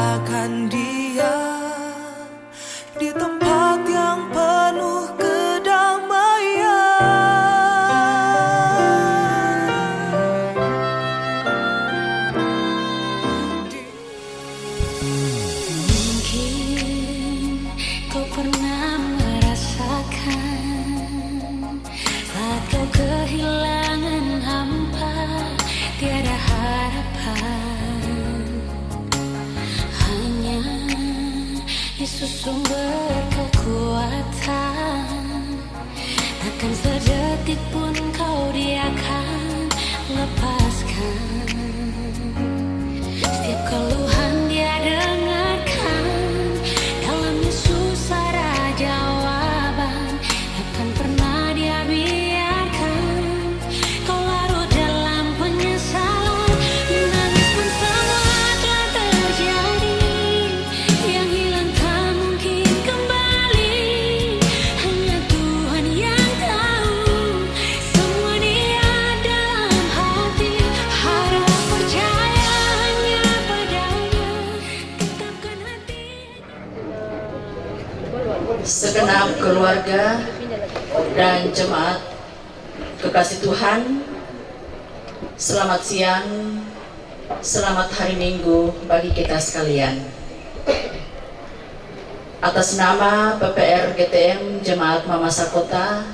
akan diam di tempat yang penuh kedamaian. Mungkin kau pernah merasakan saat kau kehilangan hampa, tiada harapan. Hanya Yesus sumber kekuatan. Takkan sedetik pun kau Dia akan lepaskan. Setiap keluhan Dia dengarkan. Dalam Yesus ada jawaban. Takkan pernah Dia biarkan kau larut dalam penyesalan. Menangis pun semua telah terjadi. Yang hilang tak mungkin kembali. Hanya Tuhan yang tahu semua Dia dalam hati. Harap percaya hanya padanya. Tetapkan hati. Segenap keluarga dan jemaat kekasih Tuhan, selamat siang, selamat hari Minggu bagi kita sekalian. Atas nama PPR GTM Jemaat Mamasa Kota,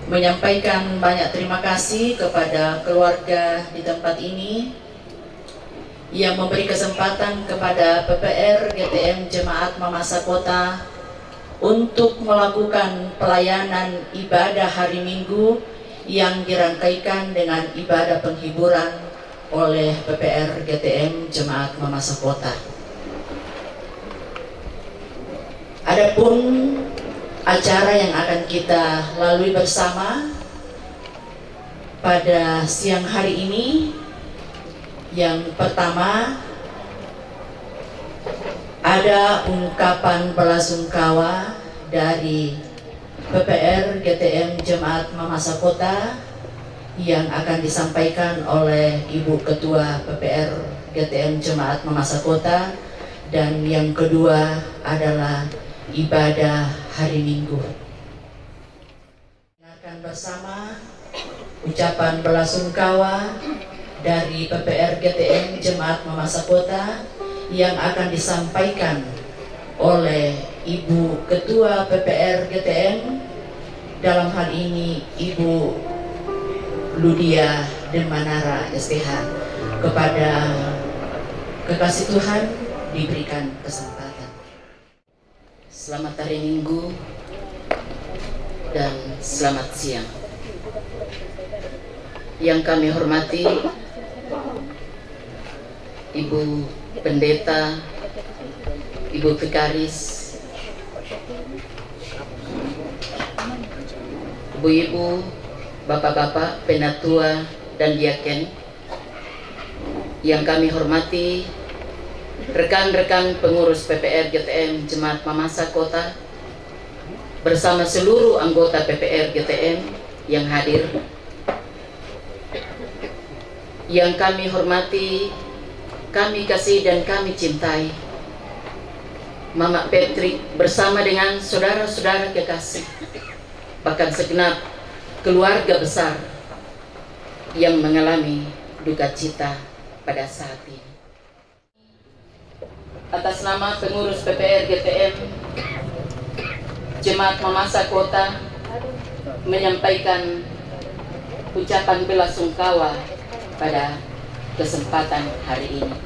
menyampaikan banyak terima kasih kepada keluarga di tempat ini yang memberi kesempatan kepada PPR GTM Jemaat Mamasa Kota untuk melakukan pelayanan ibadah hari Minggu yang dirangkaikan dengan ibadah penghiburan oleh PPR GTM Jemaat Mamasa Kota. Adapun acara yang akan kita lalui bersama pada siang hari ini, yang pertama ada ungkapan belasungkawa dari PPR GTM Jemaat Mamasa Kota yang akan disampaikan oleh Ibu Ketua PPR GTM Jemaat Mamasa Kota, dan yang kedua adalah ibadah hari Minggu. Dengarkan bersama ucapan belasungkawa dari PPR GTM Jemaat Mamasa Kota yang akan disampaikan oleh Ibu Ketua PPR GTM, dalam hal ini Ibu Ludia Demanara SPH. Kepada kekasih Tuhan diberikan kesempatan. Selamat hari Minggu dan selamat siang. Yang kami hormati Ibu Pendeta, Ibu Vikaris, Ibu-ibu, bapak-bapak, penatua, dan diaken. Yang kami hormati rekan-rekan pengurus PPR GTM Jemaat Mamasa Kota bersama seluruh anggota PPR GTM yang hadir. Yang kami hormati, kami kasih dan kami cintai Mama Patrick bersama dengan saudara-saudara kekasih, bahkan segenap keluarga besar yang mengalami duka cita pada saat ini. Atas nama pengurus PPR GTM Jemaat Mamasa Kota menyampaikan ucapan belasungkawa pada kesempatan hari ini.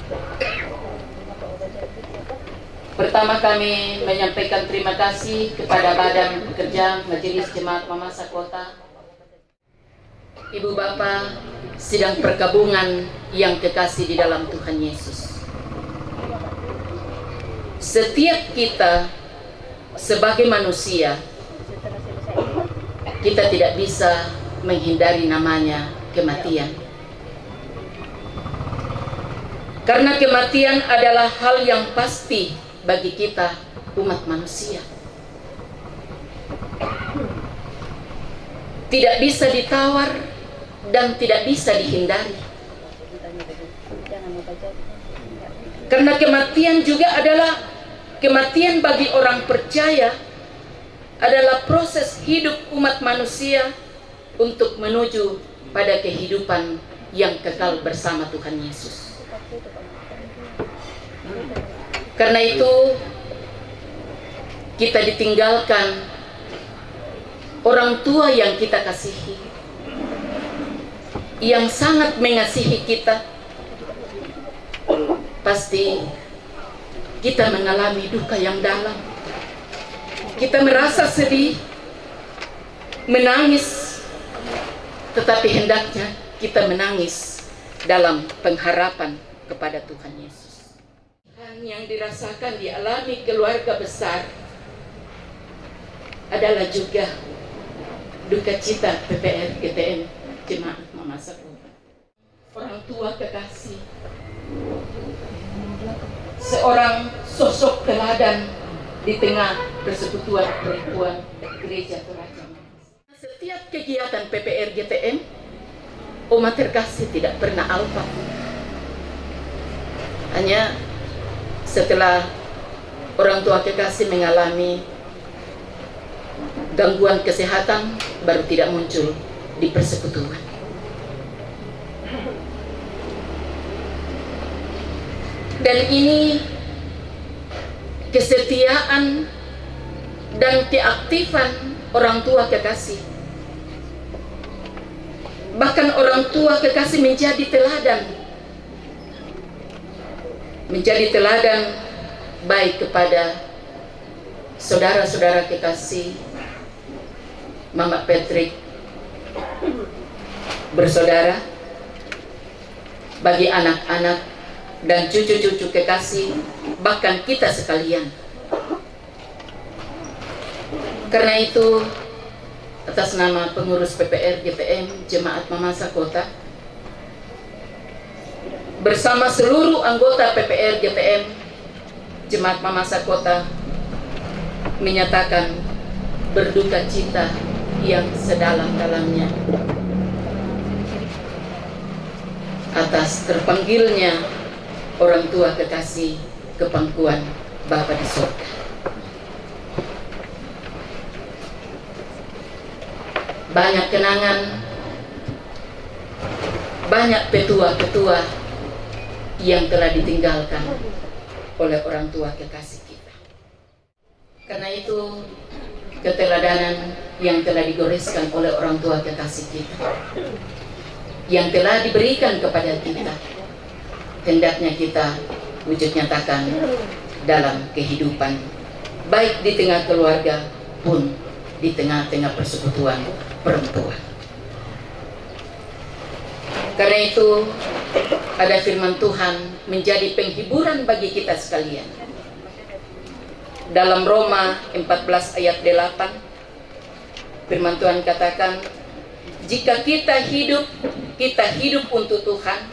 Pertama, kami menyampaikan terima kasih kepada Badan Pekerja Majelis Jemaat Mamasa Kota, Ibu Bapak sidang perkabungan yang kekasih di dalam Tuhan Yesus. Setiap kita sebagai manusia, kita tidak bisa menghindari namanya kematian. Karena kematian adalah hal yang pasti bagi kita umat manusia. Tidak bisa ditawar dan tidak bisa dihindari. Karena kematian juga adalah kematian bagi orang percaya adalah proses hidup umat manusia untuk menuju pada kehidupan yang kekal bersama Tuhan Yesus. Karena itu kita ditinggalkan orang tua yang kita kasihi, yang sangat mengasihi kita. Pasti kita mengalami duka yang dalam. Kita merasa sedih, menangis, tetapi hendaknya kita menangis dalam pengharapan kepada Tuhan Yesus. Yang dirasakan dialami keluarga besar adalah juga duka cita PPR GTM Jemaat Mamasak Kota. Orang tua kekasih, seorang sosok teladan di tengah persekutuan perempuan Gereja Toraja. Setiap kegiatan PPR GTM, umat terkasih tidak pernah alpa. Hanya setelah orang tua kekasih mengalami gangguan kesehatan, baru tidak muncul di persekutuan. Dan ini kesetiaan dan keaktifan orang tua kekasih. Bahkan orang tua kekasih menjadi teladan. Menjadi teladan baik kepada saudara-saudara kekasih, Mama Patrick bersaudara, bagi anak-anak dan cucu-cucu kekasih, bahkan kita sekalian. Karena itu, atas nama pengurus PPR GTM Jemaat Mamasak Kota, bersama seluruh anggota PPR GTM Jemaat Mamasak Kota, menyatakan berduka cita yang sedalam-dalamnya atas terpanggilnya orang tua kekasih ke pangkuan Bapa di surga. Banyak kenangan, banyak petua-petua yang telah ditinggalkan oleh orang tua kekasih kita. Karena itu, keteladanan yang telah digoreskan oleh orang tua kekasih kita, yang telah diberikan kepada kita, hendaknya kita wujud nyatakan dalam kehidupan, baik di tengah keluarga pun di tengah-tengah persekutuan perempuan. Karena itu, ada firman Tuhan menjadi penghiburan bagi kita sekalian. Dalam Roma 14 ayat 8, firman Tuhan katakan, jika kita hidup untuk Tuhan,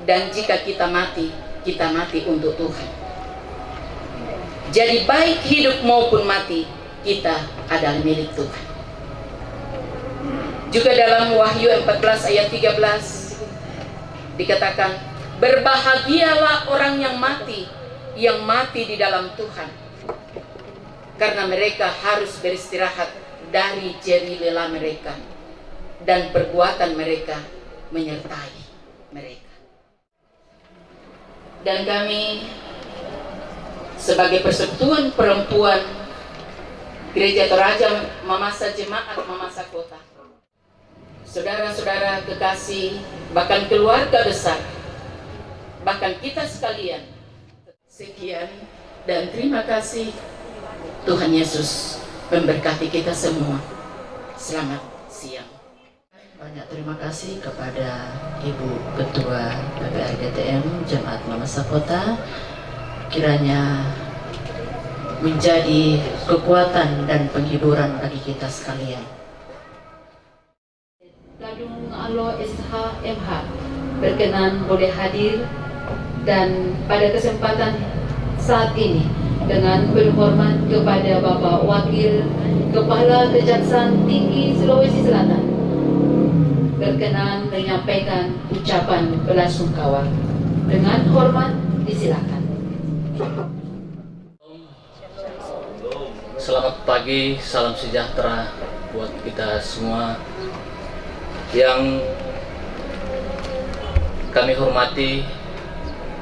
dan jika kita mati untuk Tuhan. Jadi baik hidup maupun mati, kita adalah milik Tuhan. Juga dalam Wahyu 14 ayat 13 dikatakan, berbahagialah orang yang mati di dalam Tuhan, karena mereka harus beristirahat dari jeri lelah mereka, dan perbuatan mereka menyertai mereka. Dan kami sebagai persekutuan perempuan Gereja Toraja Mamasa Jemaat Mamasak Kota, saudara-saudara kekasih, bahkan keluarga besar, bahkan kita sekalian, sekian dan terima kasih. Tuhan Yesus memberkati kita semua. Selamat siang. Banyak terima kasih kepada Ibu Ketua PPR GTM Jemaat Mamasak Kota, kiranya menjadi kekuatan dan penghiburan bagi kita sekalian. Ladung Alo SH MH berkenan boleh hadir, dan pada kesempatan saat ini dengan penuh hormat kepada Bapak Wakil Kepala Kejaksaan Tinggi Sulawesi Selatan berkenan menyampaikan ucapan belasungkawa. Dengan hormat Disilakan. Selamat pagi, salam sejahtera buat kita semua. Yang kami hormati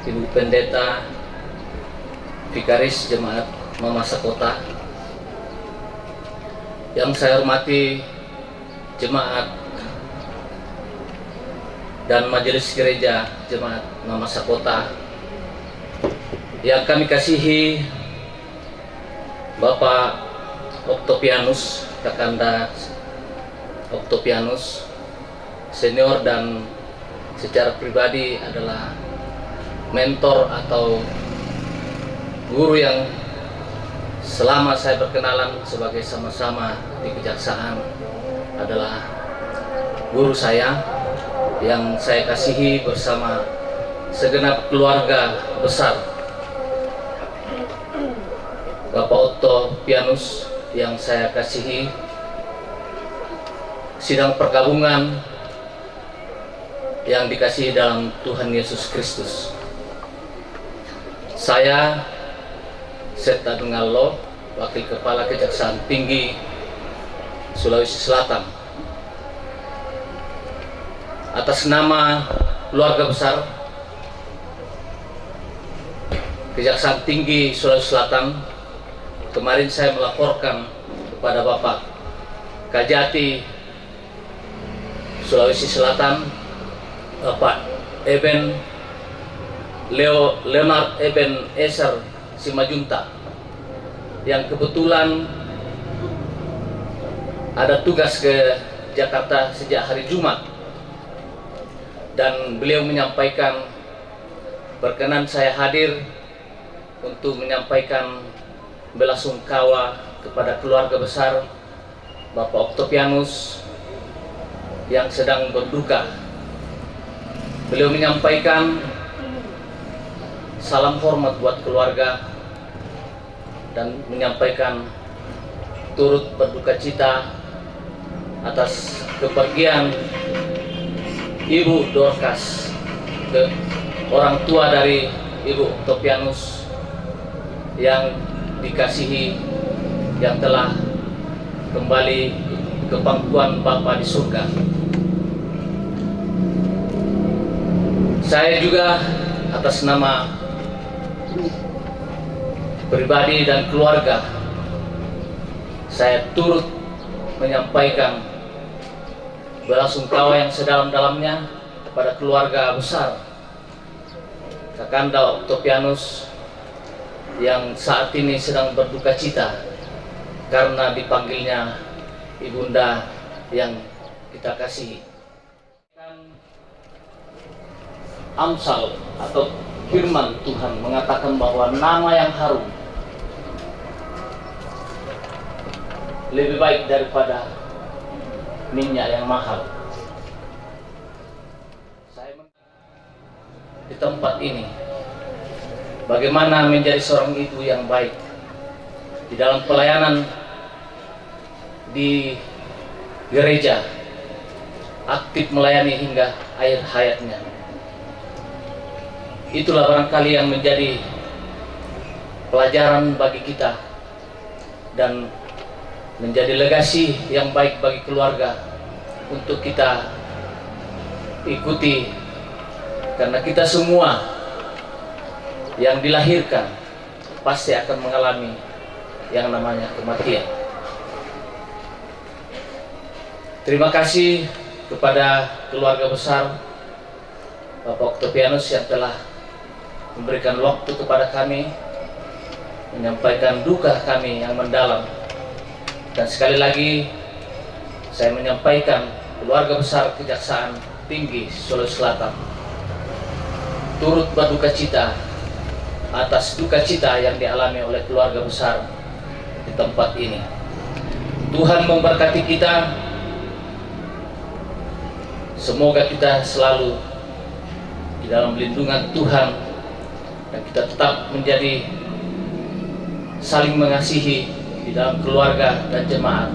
Ibu Pendeta Vikaris Jemaat Mamasa Kota. Yang saya hormati Jemaat dan Majelis Gereja Jemaat Mamasa Kota. Yang kami kasihi Bapak Octavianus, Kakanda Octavianus senior dan secara pribadi adalah mentor atau guru yang selama saya berkenalan sebagai sama-sama di kejaksaan adalah guru saya yang saya kasihi bersama segenap keluarga besar Bapak Octavianus yang saya kasihi, sidang pergabungan yang dikasihi dalam Tuhan Yesus Kristus. Saya Seta Dungallo, Wakil Kepala Kejaksaan Tinggi Sulawesi Selatan, atas nama keluarga besar Kejaksaan Tinggi Sulawesi Selatan, kemarin saya melaporkan kepada Bapak Kajati Sulawesi Selatan, Bapak Leonard Eben Eser Simajunta, yang kebetulan ada tugas ke Jakarta sejak hari Jumat, dan beliau menyampaikan berkenan saya hadir untuk menyampaikan belasungkawa kepada keluarga besar Bapak Octavianus yang sedang berduka. Beliau menyampaikan salam hormat buat keluarga dan menyampaikan turut berduka cita atas kepergian Ibu Dorcas, orang tua dari Ibu Octavianus yang dikasihi, yang telah kembali ke pangkuan Bapa di surga. Saya juga atas nama pribadi dan keluarga, saya turut menyampaikan belasungkawa yang sedalam-dalamnya kepada keluarga besar Kakanda Octavianus yang saat ini sedang berduka cita karena dipanggilnya ibunda yang kita kasihi. Amsal atau firman Tuhan mengatakan bahwa nama yang harum lebih baik daripada minyak yang mahal. Saya di tempat ini bagaimana menjadi seorang ibu yang baik di dalam pelayanan di gereja, aktif melayani hingga akhir hayatnya. Itulah barangkali yang menjadi pelajaran bagi kita dan menjadi legasi yang baik bagi keluarga untuk kita ikuti, karena kita semua yang dilahirkan pasti akan mengalami yang namanya kematian. Terima kasih kepada keluarga besar Bapak Octavianus yang telah memberikan waktu kepada kami, menyampaikan duka kami yang mendalam. Dan sekali lagi saya menyampaikan keluarga besar Kejaksaan Tinggi Sulawesi Selatan turut berduka cita atas duka cita yang dialami oleh keluarga besar di tempat ini. Tuhan memberkati kita. Semoga kita selalu di dalam lindungan Tuhan dan kita tetap menjadi saling mengasihi di dalam keluarga dan jemaat,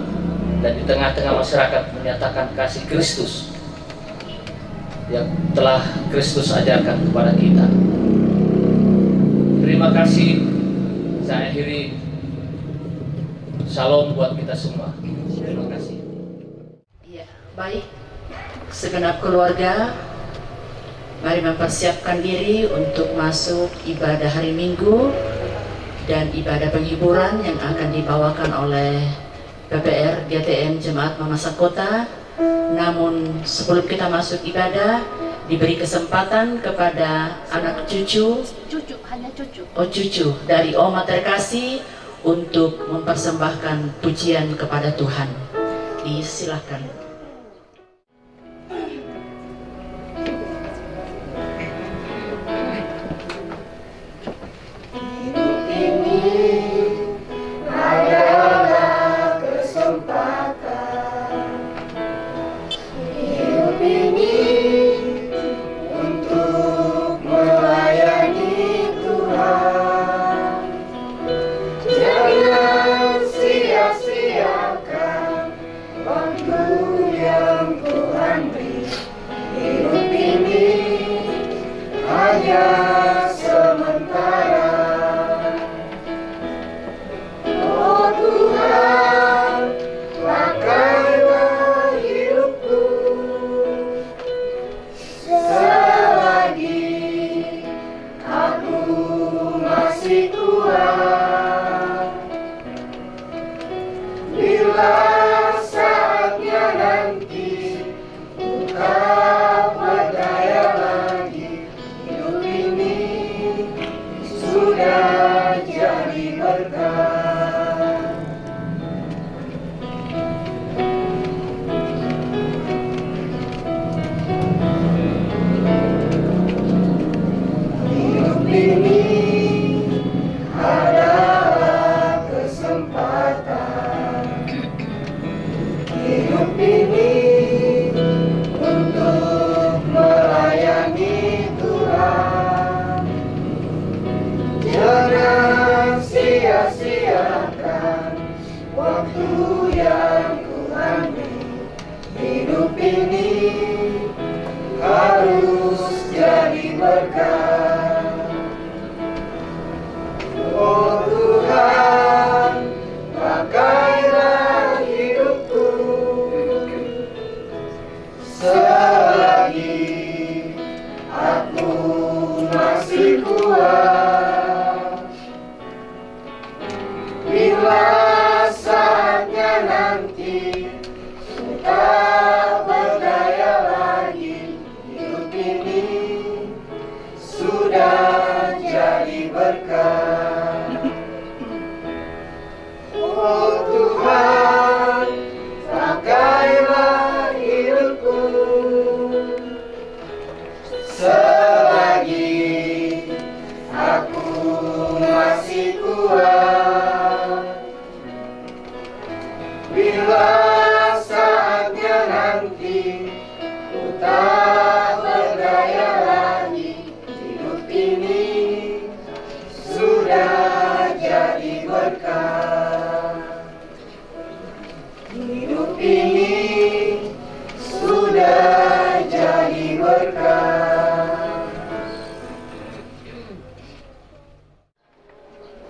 dan di tengah-tengah masyarakat menyatakan kasih Kristus yang telah Kristus ajarkan kepada kita. Terima kasih. Saya akhiri. Shalom buat kita semua. Terima kasih. Ya, baik. Segenap keluarga, mari mempersiapkan diri untuk masuk ibadah hari Minggu dan ibadah penghiburan yang akan dibawakan oleh PPR GTM Jemaat Mamasa Kota. Namun sebelum kita masuk ibadah, diberi kesempatan kepada anak cucu dari Oma terkasih untuk mempersembahkan pujian kepada Tuhan. Disilahkan.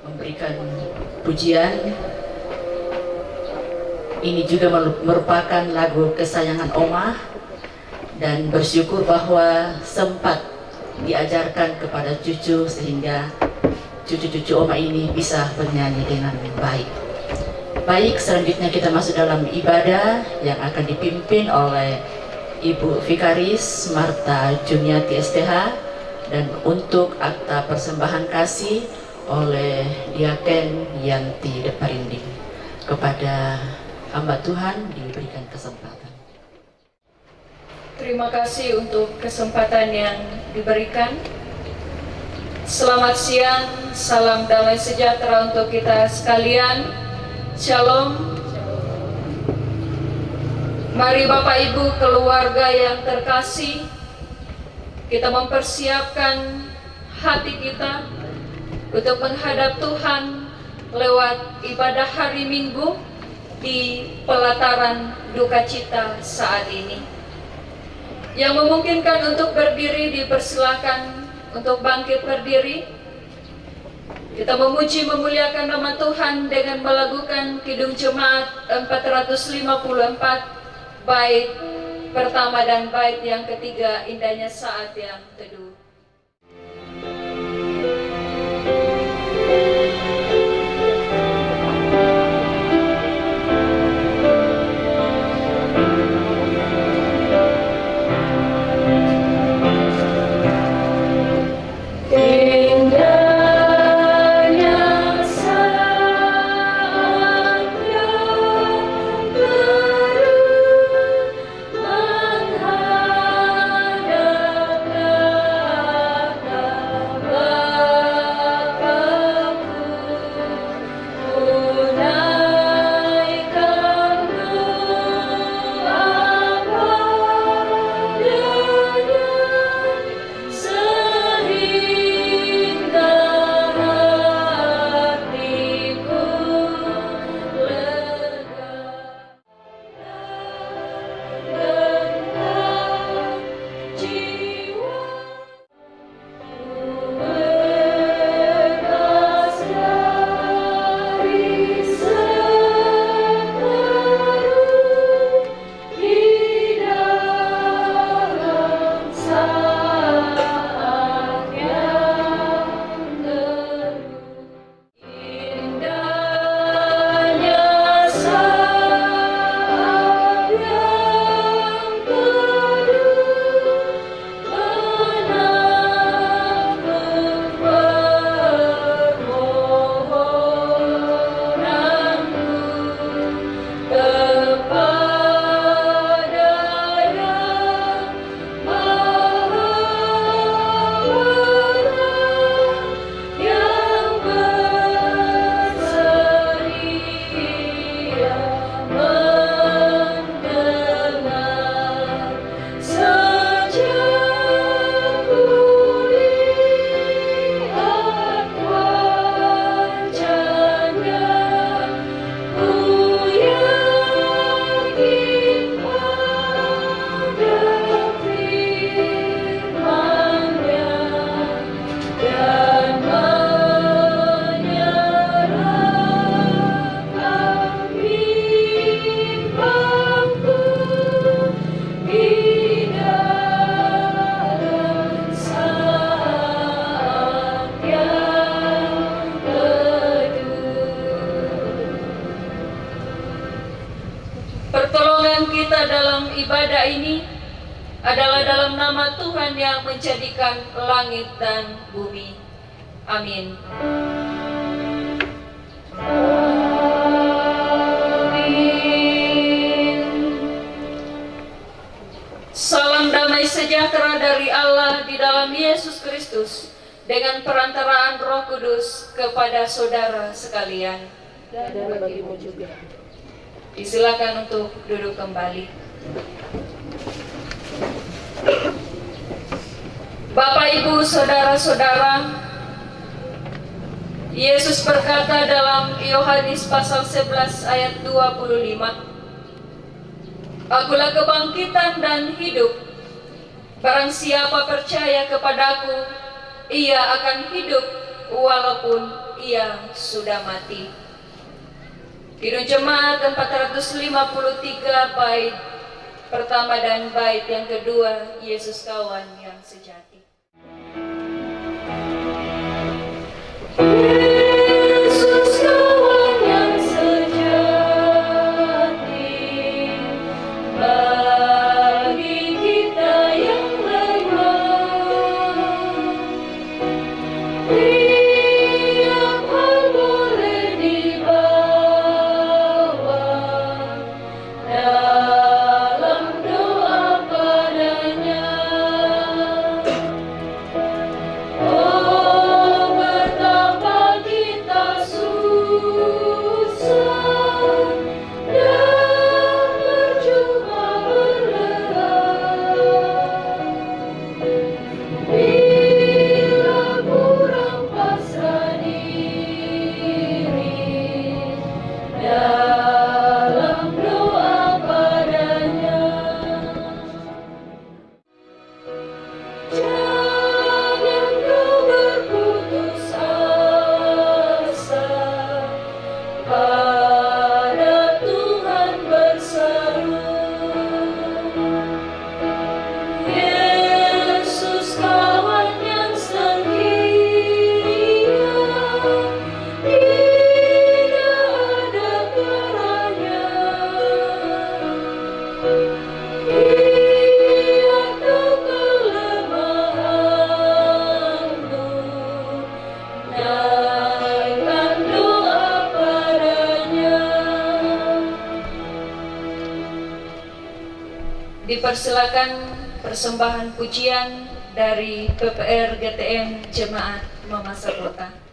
Memberikan pujian. Ini juga merupakan lagu kesayangan Oma, dan bersyukur bahwa sempat diajarkan kepada cucu sehingga cucu-cucu Oma ini bisa bernyanyi dengan baik. Baik, selanjutnya kita masuk dalam ibadah yang akan dipimpin oleh Ibu Vikaris Marta Juniati STH, dan untuk akta persembahan kasih oleh Diaken Yanti Deparinding. Kepada hamba Tuhan diberikan kesempatan. Terima kasih untuk kesempatan yang diberikan. Selamat siang, salam damai sejahtera untuk kita sekalian. Shalom. Mari Bapak Ibu keluarga yang terkasih, kita mempersiapkan hati kita untuk menghadap Tuhan lewat ibadah hari Minggu di pelataran duka cita saat ini. Yang memungkinkan untuk berdiri dipersilakan untuk bangkit berdiri. Kita memuji memuliakan nama Tuhan dengan melakukan Kidung Jemaat 454 bait pertama dan bait yang ketiga, indahnya saat yang teduh. Pertolongan kita dalam ibadah ini adalah dalam nama Tuhan yang menjadikan langit dan bumi. Amin. Salam damai sejahtera dari Allah di dalam Yesus Kristus dengan perantaraan Roh Kudus kepada saudara sekalian. Dan bagimu juga. Disilakan untuk duduk kembali. Bapak, Ibu, saudara-saudara, Yesus berkata dalam Yohanes pasal 11 ayat 25, Akulah kebangkitan dan hidup. Barang siapa percaya kepadaku, ia akan hidup walaupun ia sudah mati. Kidung Jemaat 453 bait pertama dan bait yang kedua, Yesus kawan yang sejati. Yesus kawan yang sejati, bagi kita yang lemah, tiap hal boleh dibawa dalam doa padanya. Dipersilakan persembahan pujian dari PPR GTM Jemaat Mamasa Kota.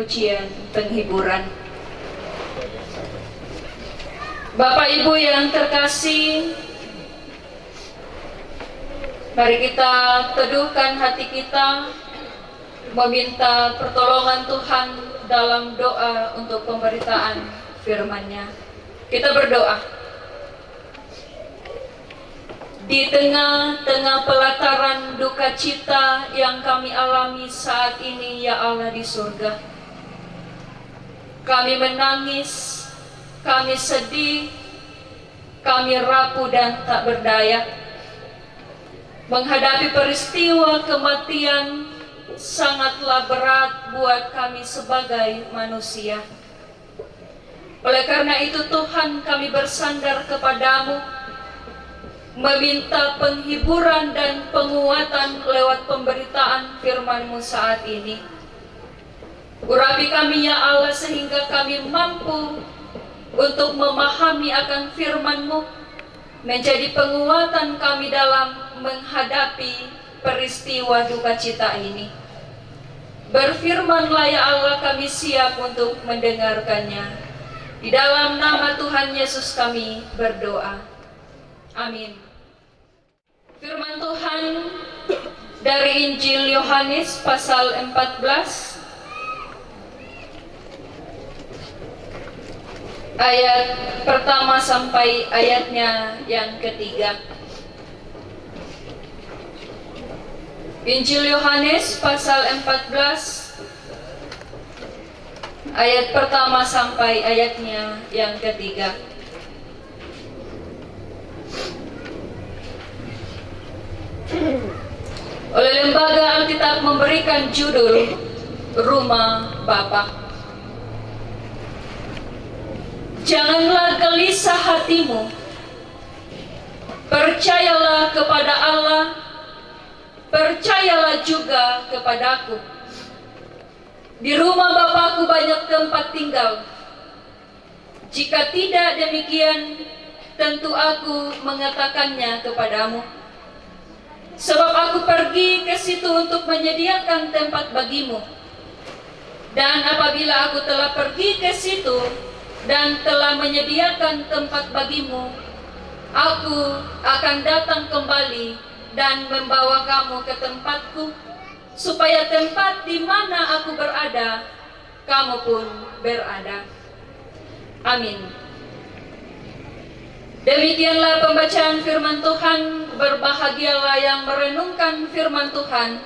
pujian penghiburan. Bapak Ibu yang terkasih, Mari kita teduhkan hati kita, meminta pertolongan Tuhan dalam doa untuk pemberitaan firman-Nya. Kita berdoa. Di tengah-tengah pelataran duka cita yang kami alami saat ini, ya Allah di surga, kami menangis, kami sedih, kami rapuh dan tak berdaya. Menghadapi peristiwa kematian sangatlah berat buat kami sebagai manusia. Oleh karena itu Tuhan, kami bersandar kepadamu, meminta penghiburan dan penguatan lewat pemberitaan firman-Mu saat ini. Urapi kami ya Allah, sehingga kami mampu untuk memahami akan firman-Mu, menjadi penguatan kami dalam menghadapi peristiwa duka cita ini. Berfirmanlah ya Allah, kami siap untuk mendengarkannya. Di dalam nama Tuhan Yesus kami berdoa. Amin. Firman Tuhan dari Injil Yohanes pasal 14 ayat pertama sampai ayatnya yang ketiga. Injil Yohanes pasal 14 ayat pertama sampai ayatnya yang ketiga. Oleh Lembaga Alkitab memberikan judul Rumah Bapa. Janganlah gelisah hatimu, percayalah kepada Allah, percayalah juga kepadaku. Di rumah Bapakku banyak tempat tinggal. Jika tidak demikian, tentu aku mengatakannya kepadamu. Sebab aku pergi ke situ untuk menyediakan tempat bagimu. Dan apabila aku telah pergi ke situ dan telah menyediakan tempat bagimu, aku akan datang kembali dan membawa kamu ke tempatku, supaya tempat di mana aku berada, kamu pun berada. Amin. Demikianlah pembacaan firman Tuhan. Berbahagialah yang merenungkan firman Tuhan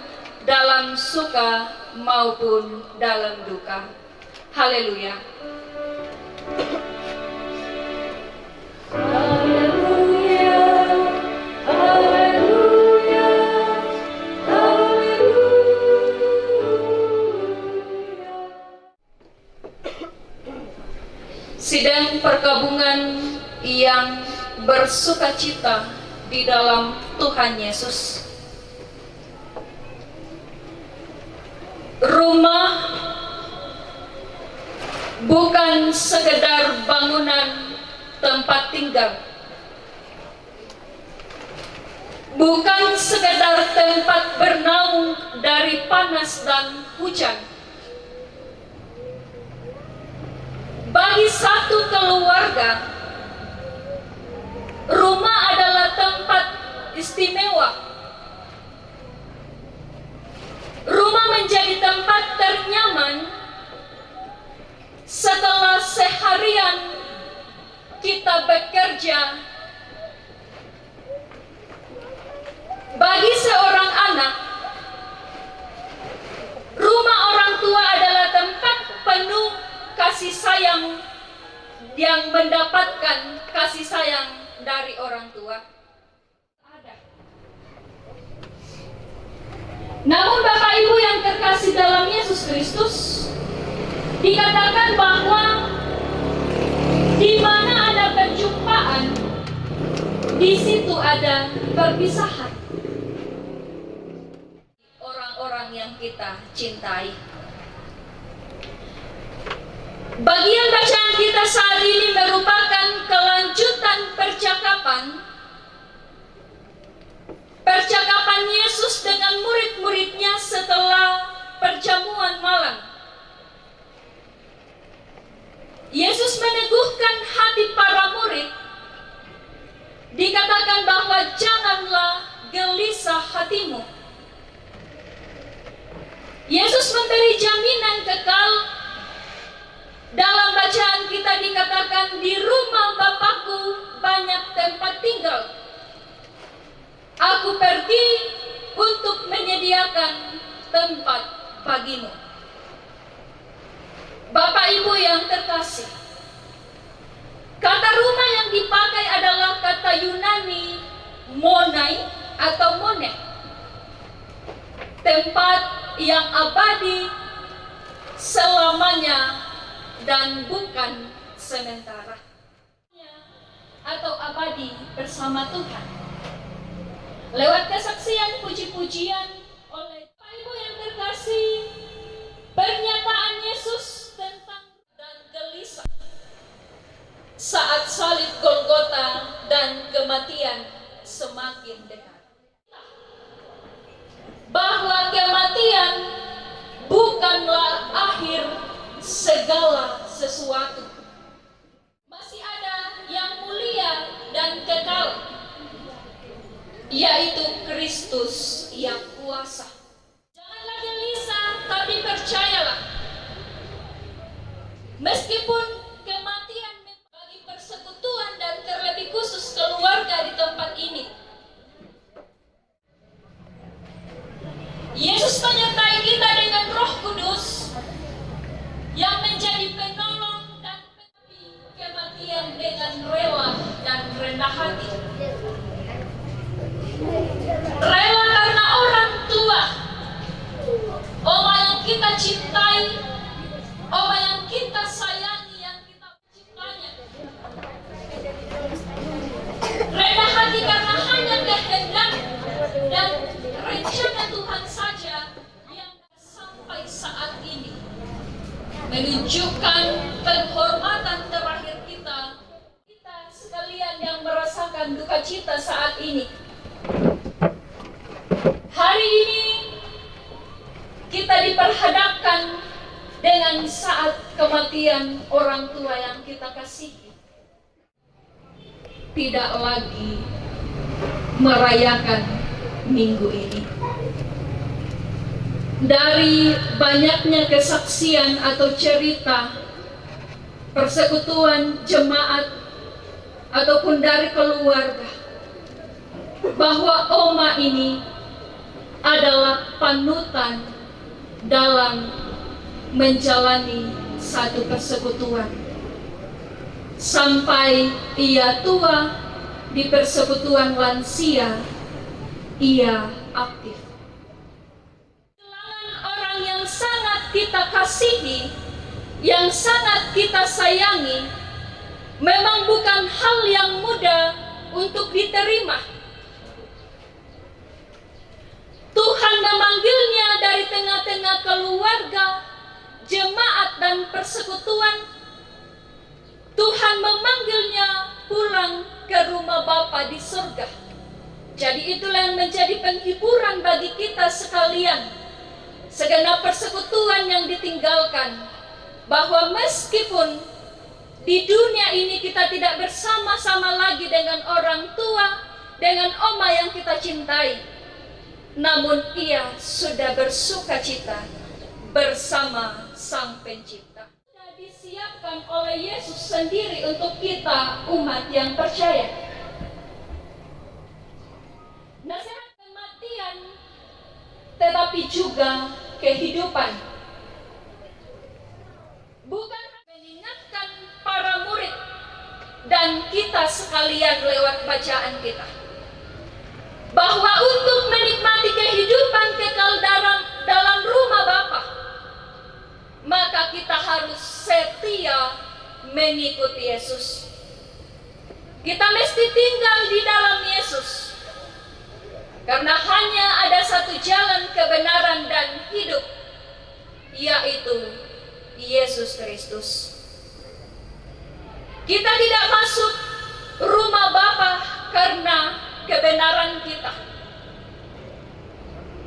dalam suka maupun dalam duka. Haleluya. Haleluya. Haleluya. Haleluya. Sidang perkabungan yang bersukacita di dalam Tuhan Yesus. Rumah bukan sekedar bangunan tempat tinggal, bukan sekedar tempat bernaung dari panas dan hujan. Bagi satu keluarga, rumah adalah tempat istimewa. Rumah menjadi tempat ternyaman setelah seharian kita bekerja. Bagi seorang anak, rumah orang tua adalah tempat penuh kasih sayang, yang mendapatkan kasih sayang dari orang tua. Namun Bapak Ibu yang terkasih dalam Yesus Kristus, dikatakan bahwa di mana ada perjumpaan, di situ ada perpisahan. Orang-orang yang kita cintai. Bagian bacaan kita saat ini merupakan kelanjutan percakapan Yesus dengan murid-muridnya setelah perjamuan malam. Yesus meneguhkan hati para murid. Dikatakan bahwa janganlah gelisah kata Yunani monai atau monek, tempat yang abadi selamanya dan bukan sementara, atau abadi bersama Tuhan. Lewat kesaksian puji-pujian oleh Bapak Ibu yang terkasih, pernyataan Yesus tentang dan gelisah saat salib Golgota dan kematian semakin dekat, bahwa kematian bukanlah akhir segala sesuatu. Masih ada yang mulia dan kekal, yaitu Kristus yang kuasa. Janganlah gelisah, tapi percayalah. Meskipun kematian bagi persekutuan dan terlebih khusus keluarga di tempat ini, Yesus menyertai kita dengan Roh Kudus yang menjadi penolong dan penepi kematian dengan rela dan rendah hati. Rela karena orang tua, oma yang kita cintai, oma yang kita sayangi, yang kita cintanya. Rendah hati karena hanya kehendak dan rencana Tuhan saja yang sampai saat ini menunjukkan penghormatan terakhir kita sekalian yang merasakan duka cita saat ini. Hari ini kita diperhadapkan dengan saat kematian orang tua yang kita kasihi. Tidak lagi merayakan minggu ini. Dari banyaknya kesaksian atau cerita persekutuan jemaat ataupun dari keluarga, bahwa oma ini adalah panutan dalam menjalani satu persekutuan. Sampai ia tua di persekutuan lansia, ia aktif. Kehilangan orang yang sangat kita kasihi, yang sangat kita sayangi, memang bukan hal yang mudah untuk diterima. Tuhan memanggilnya dari tengah-tengah keluarga, jemaat dan persekutuan. Tuhan memanggilnya pulang ke rumah Bapa di surga. Jadi itulah yang menjadi penghiburan bagi kita sekalian. Segenap persekutuan yang ditinggalkan, bahwa meskipun di dunia ini kita tidak bersama-sama lagi dengan orang tua, dengan oma yang kita cintai, namun ia sudah bersuka cita bersama Sang Pencipta. Sudah disiapkan oleh Yesus sendiri untuk kita umat yang percaya. Nasihat kematian tetapi juga kehidupan. Bukan mengingatkan para murid dan kita sekalian lewat bacaan kita, bahwa untuk menikmati kehidupan kekal dalam rumah Bapa, maka kita harus setia mengikuti Yesus. Kita mesti tinggal di dalam Yesus, karena hanya ada satu jalan kebenaran dan hidup, yaitu Yesus Kristus. Kita tidak masuk rumah Bapa karena kebenaran kita,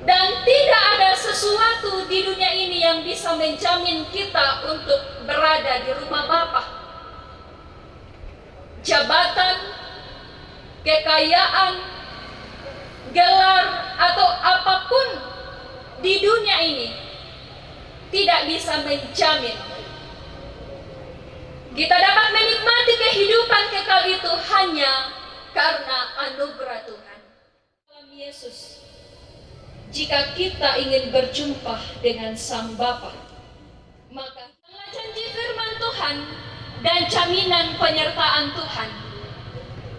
dan tidak ada sesuatu di dunia ini yang bisa menjamin kita untuk berada di rumah Bapa. Jabatan, kekayaan, gelar, atau apapun di dunia ini tidak bisa menjamin kita dapat menikmati kehidupan kekal itu hanya karena anugerah Tuhan. Dalam Yesus, jika kita ingin berjumpa dengan Sang Bapa, maka janji firman Tuhan dan jaminan penyertaan Tuhan,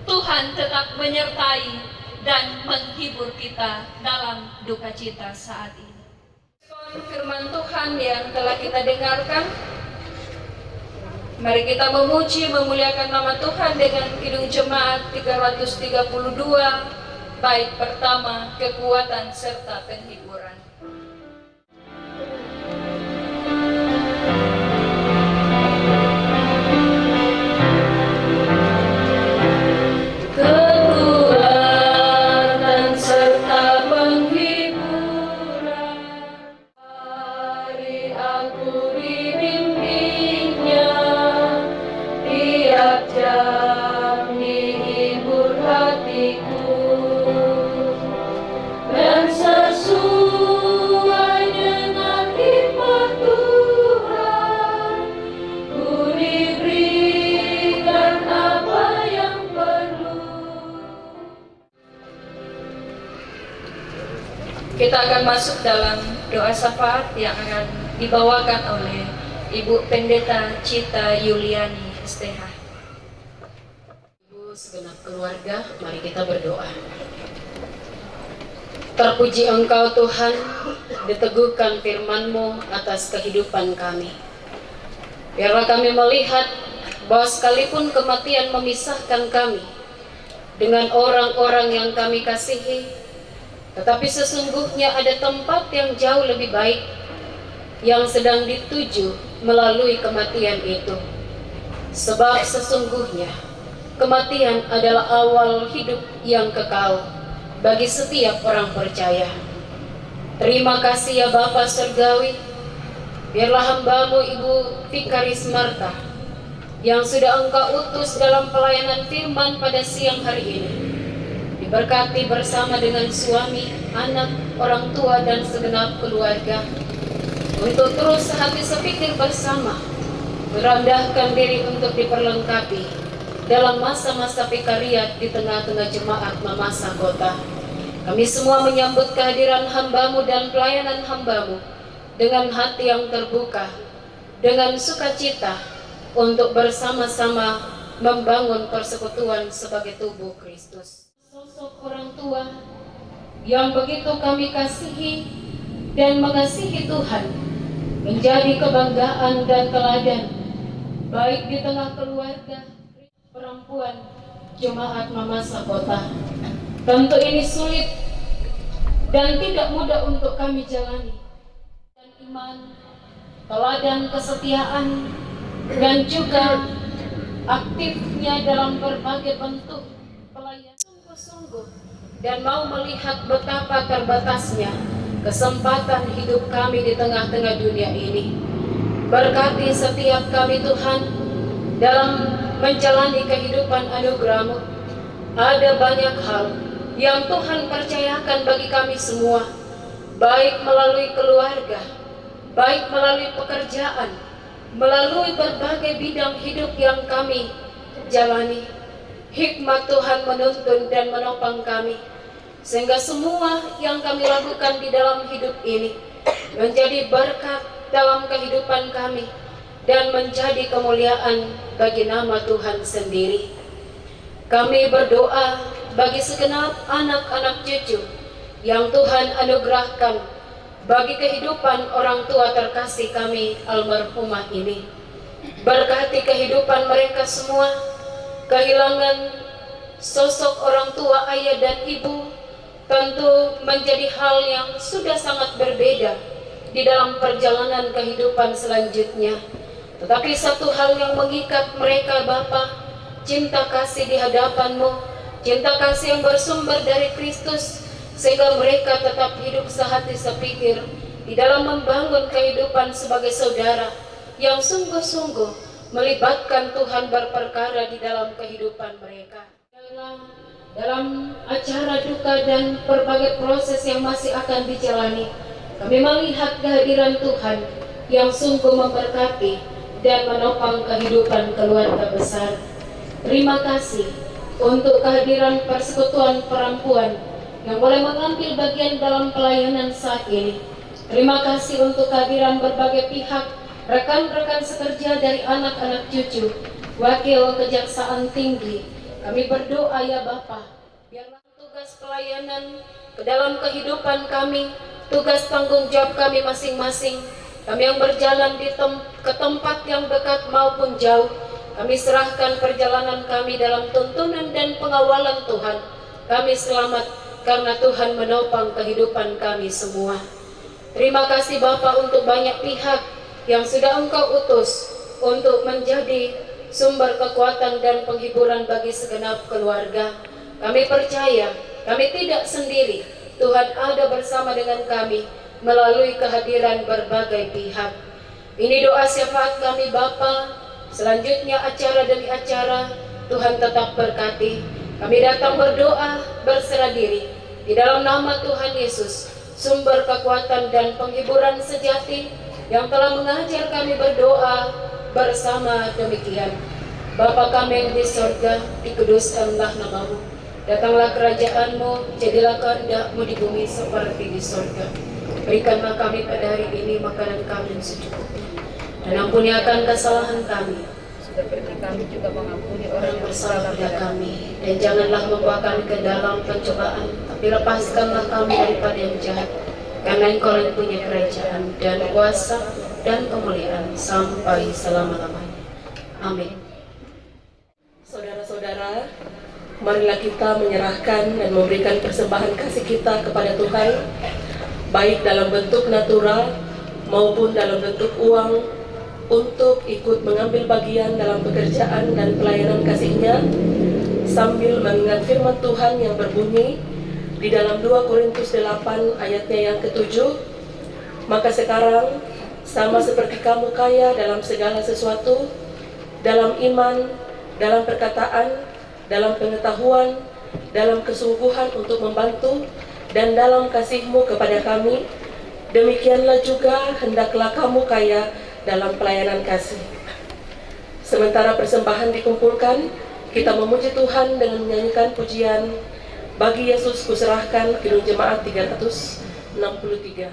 Tuhan tetap menyertai dan menghibur kita dalam duka cita saat ini. Firman Tuhan yang telah kita dengarkan, mari kita memuji memuliakan nama Tuhan dengan Kidung Jemaat 332, bait pertama, kekuatan serta penghiburan. Kekuatan serta penghiburan, mari aku dibimbingnya, tiap jam dihibur hatiku, dan sesuai dengan hikmat Tuhan, ku diberikan apa yang perlu. Kita akan masuk dalam doa syafaat yang akan dibawakan oleh Ibu Pendeta Cita Yuliani STH. Ibu segenap keluarga, mari kita berdoa. Terpuji Engkau Tuhan, diteguhkan firman-Mu atas kehidupan kami. Biarlah kami melihat bahwa sekalipun kematian memisahkan kami dengan orang-orang yang kami kasihi, tetapi sesungguhnya ada tempat yang jauh lebih baik yang sedang dituju melalui kematian itu. Sebab sesungguhnya kematian adalah awal hidup yang kekal bagi setiap orang percaya. Terima kasih ya Bapa Surgawi, biarlah hamba-Mu Ibu Vikaris Marta yang sudah Engkau utus dalam pelayanan firman pada siang hari ini, diberkati bersama dengan suami, anak, orang tua, dan segenap keluarga, untuk terus sehati sepikir bersama, merendahkan diri untuk diperlengkapi dalam masa-masa vikariat di tengah-tengah jemaat Mamasa Kota. Kami semua menyambut kehadiran hamba-Mu dan pelayanan hamba-Mu dengan hati yang terbuka, dengan sukacita, untuk bersama-sama membangun persekutuan sebagai tubuh Kristus. Sosok orang tua yang begitu kami kasihi dan mengasihi Tuhan menjadi kebanggaan dan teladan, baik di tengah keluarga, perempuan, jemaat Mamasa Kota. Tentu ini sulit dan tidak mudah untuk kami jalani. Dan iman, teladan kesetiaan, dan juga aktifnya dalam berbagai bentuk pelayanan sungguh-sungguh, dan mau melihat betapa terbatasnya kesempatan hidup kami di tengah-tengah dunia ini. Berkati setiap kami Tuhan dalam menjalani kehidupan anugerah-Mu. Ada banyak hal yang Tuhan percayakan bagi kami semua, baik melalui keluarga, baik melalui pekerjaan, melalui berbagai bidang hidup yang kami jalani. Hikmat Tuhan menuntun dan menopang kami, sehingga semua yang kami lakukan di dalam hidup ini menjadi berkat dalam kehidupan kami dan menjadi kemuliaan bagi nama Tuhan sendiri. Kami berdoa bagi segenap anak-anak cucu yang Tuhan anugerahkan, bagi kehidupan orang tua terkasih kami almarhumah ini. Berkati kehidupan mereka semua. Kehilangan sosok orang tua, ayah dan ibu tentu menjadi hal yang sudah sangat berbeda di dalam perjalanan kehidupan selanjutnya. Tetapi satu hal yang mengikat mereka Bapa, cinta kasih di hadapan-Mu, cinta kasih yang bersumber dari Kristus, sehingga mereka tetap hidup sehati sepikir di dalam membangun kehidupan sebagai saudara yang sungguh-sungguh melibatkan Tuhan berperkara di dalam kehidupan mereka. Dalam acara duka dan berbagai proses yang masih akan dijalani, kami melihat kehadiran Tuhan yang sungguh memberkati dan menopang kehidupan keluarga besar. Terima kasih untuk kehadiran persekutuan perempuan yang boleh mengambil bagian dalam pelayanan saat ini. Terima kasih untuk kehadiran berbagai pihak, rekan-rekan sekerja dari anak-anak cucu, wakil kejaksaan tinggi, Kami berdoa ya Bapa, biarlah tugas pelayanan ke dalam kehidupan kami, tugas tanggung jawab kami masing-masing, kami yang berjalan ke tempat yang dekat maupun jauh, kami serahkan perjalanan kami dalam tuntunan dan pengawalan Tuhan. Kami selamat karena Tuhan menopang kehidupan kami semua. Terima kasih Bapa untuk banyak pihak yang sudah Engkau utus untuk menjadi sumber kekuatan dan penghiburan bagi segenap keluarga. Kami percaya, kami tidak sendiri. Tuhan ada bersama dengan kami melalui kehadiran berbagai pihak. Ini doa syafaat kami Bapa. Selanjutnya acara demi acara, Tuhan tetap berkati. Kami datang berdoa, berserah diri di dalam nama Tuhan Yesus, sumber kekuatan dan penghiburan sejati yang telah mengajar kami berdoa bersama demikian. Bapa kami yang di sorga, dikuduskanlah nama-Mu. Datanglah kerajaan-Mu, jadilah kehendak-Mu di bumi seperti di sorga. Berikanlah kami pada hari ini makanan kami yang secukupnya, dan ampuni akan kesalahan kami, seperti kami juga mengampuni orang bersalah pada kami. Dan janganlah membawa kami ke dalam pencobaan, tapi lepaskanlah kami daripada yang jahat. Karena Engkau yang punya kerajaan dan kuasa dan kemuliaan sampai selama-lamanya. Amin. Saudara-saudara, marilah kita menyerahkan dan memberikan persembahan kasih kita kepada Tuhan, baik dalam bentuk natural maupun dalam bentuk uang, untuk ikut mengambil bagian dalam pekerjaan dan pelayanan kasih-Nya, sambil mengingat firman Tuhan yang berbunyi di dalam 2 Korintus 8 ayatnya yang ke-7, maka sekarang sama seperti kamu kaya dalam segala sesuatu, dalam iman, dalam perkataan, dalam pengetahuan, dalam kesungguhan untuk membantu, dan dalam kasih-Mu kepada kami, demikianlah juga hendaklah kamu kaya dalam pelayanan kasih. Sementara persembahan dikumpulkan, kita memuji Tuhan dengan menyanyikan pujian Bagi Yesus Kuserahkan, Kidung Jemaat 363.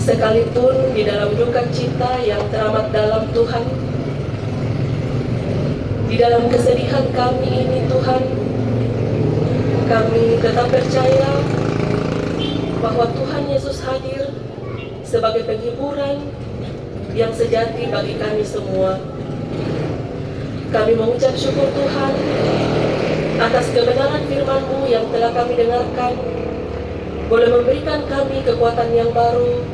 Sekalipun di dalam duka cita yang teramat dalam Tuhan, di dalam kesedihan kami ini Tuhan, kami tetap percaya bahwa Tuhan Yesus hadir sebagai penghiburan yang sejati bagi kami semua. Kami mengucap syukur Tuhan atas kebenaran firman-Mu yang telah kami dengarkan, boleh memberikan kami kekuatan yang baru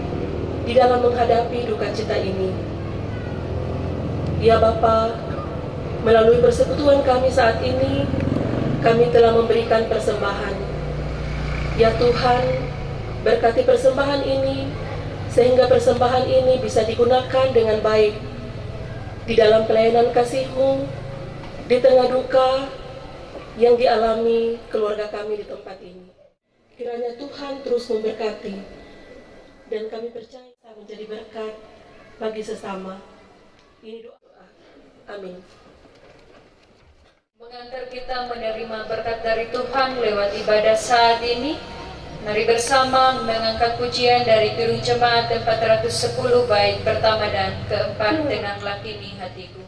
di dalam menghadapi duka cita ini. Ya Bapa, melalui persekutuan kami saat ini, kami telah memberikan persembahan. Ya Tuhan, berkati persembahan ini, sehingga persembahan ini bisa digunakan dengan baik di dalam pelayanan kasih-Mu, di tengah duka yang dialami keluarga kami di tempat ini. Kiranya Tuhan terus memberkati, dan kami percaya menjadi berkat bagi sesama. Ini doa. Amin. Mengantar kita menerima berkat dari Tuhan lewat ibadah saat ini, mari bersama mengangkat pujian dari Kidung Jemaat 410 bait pertama dan keempat, Tenanglah Kini Hatiku.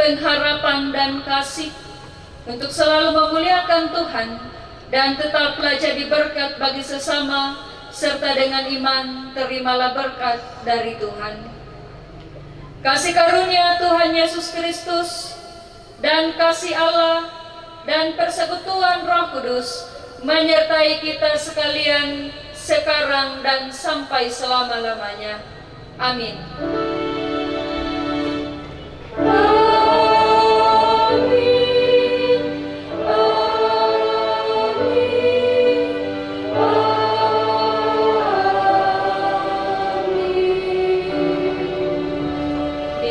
pengharapan dan kasih, untuk selalu memuliakan Tuhan dan tetap jadi berkat bagi sesama, serta dengan iman terimalah berkat dari Tuhan. Kasih karunia Tuhan Yesus Kristus dan kasih Allah dan persekutuan Roh Kudus menyertai kita sekalian sekarang dan sampai selama-lamanya. Amin.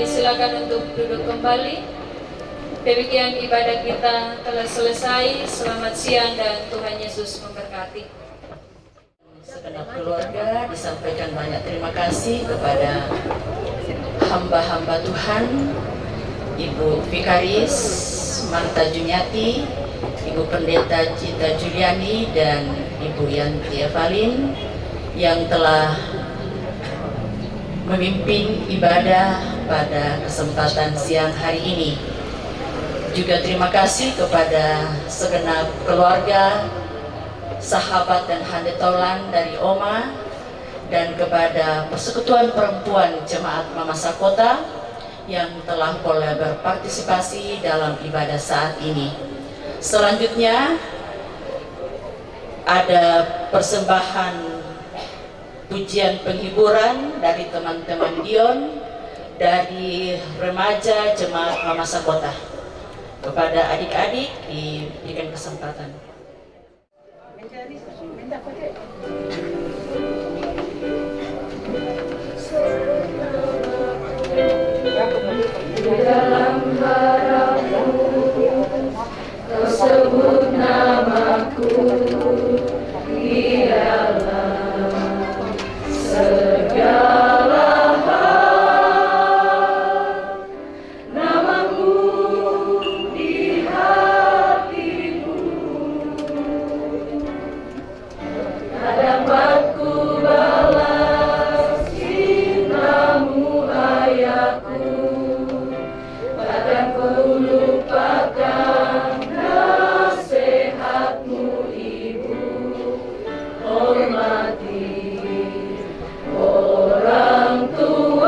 Silakan untuk duduk kembali. Demikian ibadah kita telah selesai. Selamat siang dan Tuhan Yesus memberkati. Segenap keluarga disampaikan banyak terima kasih kepada hamba-hamba Tuhan, Ibu Vikaris Marta Juniati, Ibu Pendeta Cita Juliani, dan Ibu Yanti Evalin yang telah memimpin ibadah pada kesempatan siang hari ini. Juga terima kasih kepada segenap keluarga, sahabat dan handetolan dari Oma, dan kepada Persekutuan Perempuan Jemaat Mamasa Kota yang telah boleh berpartisipasi dalam ibadah saat ini. Selanjutnya ada persembahan pujian penghiburan dari teman-teman Dion dari remaja Jemaat Mamasa Kota. Kepada adik-adik diberikan kesempatan. Dalam harapmu kau sebut namaku di dalam segala hal, namamu di hatimu, tak dapat ku balas cintamu ayahku, takkan ku lupakan nasihatmu ibu. Hormati orang tuamu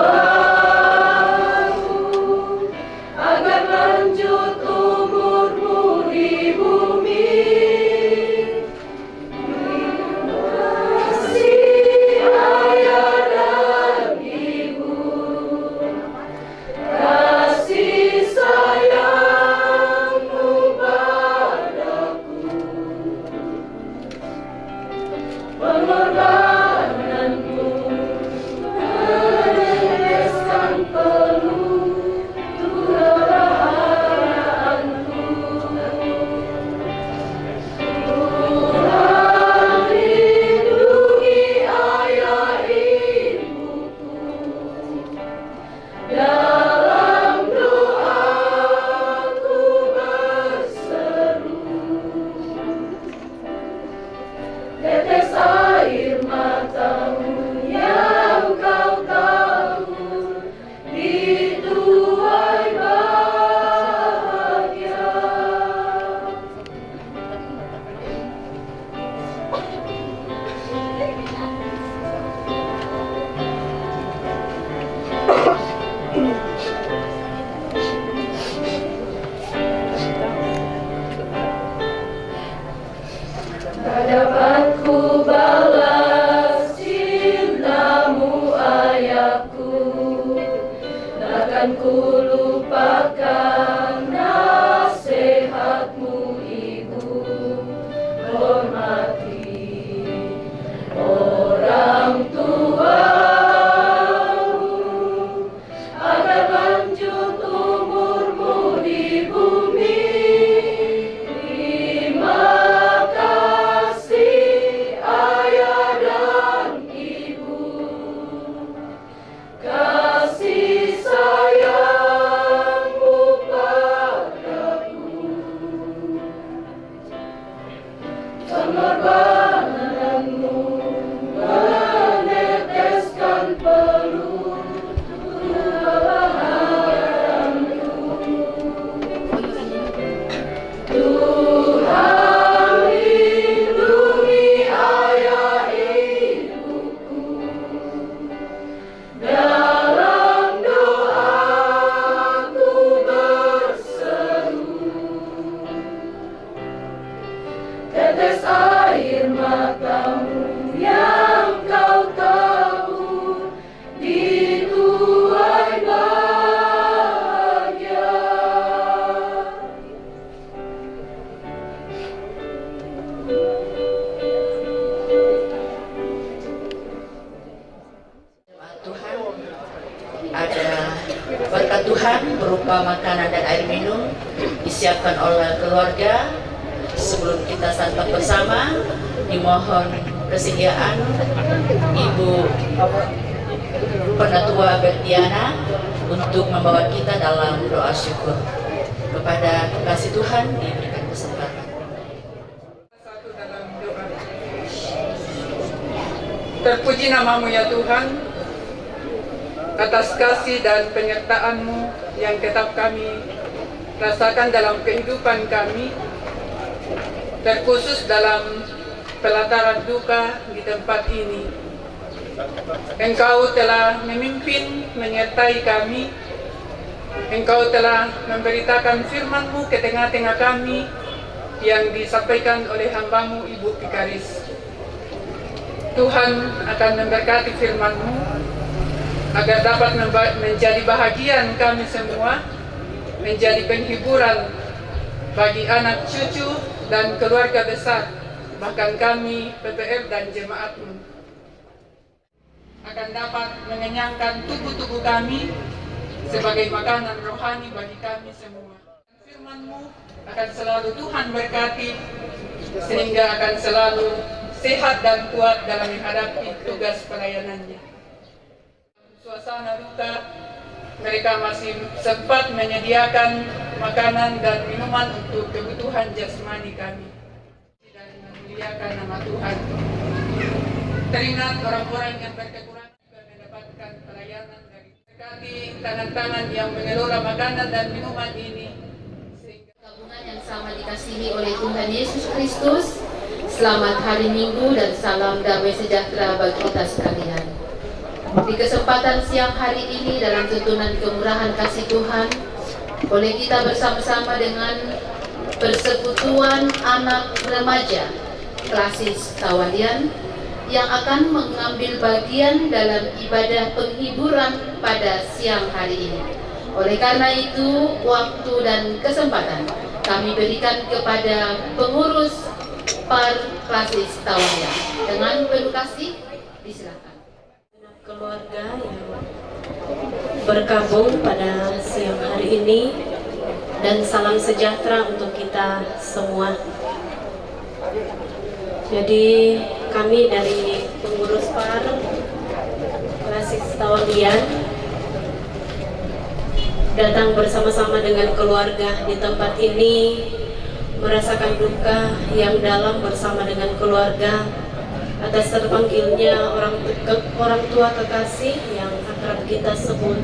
agar lanjut umurmu di bumi. Kasih ayah dan ibu, kasih sayangmu padaku, pengorbananmu meneteskan peluh kerahaanku. Tuhan lindungi ayah ibuku, dalam doaku berseru, tetes air matamu yang kau tahu dituai bahagia. Tak dapat ku balas cintamu ayahku, takkan ku lupakan nasihatmu ibu. Hormati orang tuamu agar lanjut umurmu di bumi. Terima kasih ayah dan ibu, kasih sayangmu padaku, pengorbananmu meneteskan peluh kebahagiaanku. tetes air matamu yang kau tabur di tuai bahagia. Tuhan, ada berkat Tuhan berupa makanan dan air minum disiapkan oleh keluarga. Sebelum kita santap bersama, dimohon kesediaan Ibu Penatua Berdiana untuk membawa kita dalam doa syukur. Kepada kekasih Tuhan diberikan kesempatan. Satu dalam doa. Terpuji namamu ya Tuhan, atas kasih dan penyertaan-Mu yang tetap kami rasakan dalam kehidupan kami, terkhusus dalam pelataran duka di tempat ini. Engkau telah memimpin menyertai kami, Engkau telah memberitakan firman-Mu ke tengah-tengah kami yang disampaikan oleh hamba-Mu Ibu Vikaris. Tuhan akan memberkati firman-Mu agar dapat menjadi bahagian kami semua, menjadi penghiburan bagi anak cucu dan keluarga besar, bahkan kami PPR dan jemaat-Mu, akan dapat mengenyangkan tubuh-tubuh kami sebagai makanan rohani bagi kami semua. Firman-Mu akan selalu Tuhan berkati, sehingga akan selalu sehat dan kuat dalam menghadapi tugas pelayanannya. Suasana duka, mereka masih sempat menyediakan makanan dan minuman untuk kebutuhan jasmani kami dan memuliakan nama Tuhan. Teringat orang-orang yang berkekurangan juga mendapatkan pelayanan dari berkati tangan-tangan yang mengelola makanan dan minuman ini. Gabungan yang sama dikasihi oleh Tuhan Yesus Kristus. Selamat hari Minggu dan salam damai sejahtera bagi kita sekalian. Di kesempatan siang hari ini dalam tuntunan kemurahan kasih Tuhan, boleh kita bersama-sama dengan persekutuan anak remaja Klasis Tawalian yang akan mengambil bagian dalam ibadah penghiburan pada siang hari ini. Oleh karena itu, waktu dan kesempatan kami berikan kepada pengurus Par Klasis Tawalian. Dengan penuh kasih, disilakan. Keluarga yang bergabung pada siang hari ini, dan salam sejahtera untuk kita semua. Jadi kami dari pengurus Par Klasis Tawalian datang bersama-sama dengan keluarga di tempat ini, merasakan duka yang dalam bersama dengan keluarga atas terpanggilnya orang tua kekasih yang akrab kita sebut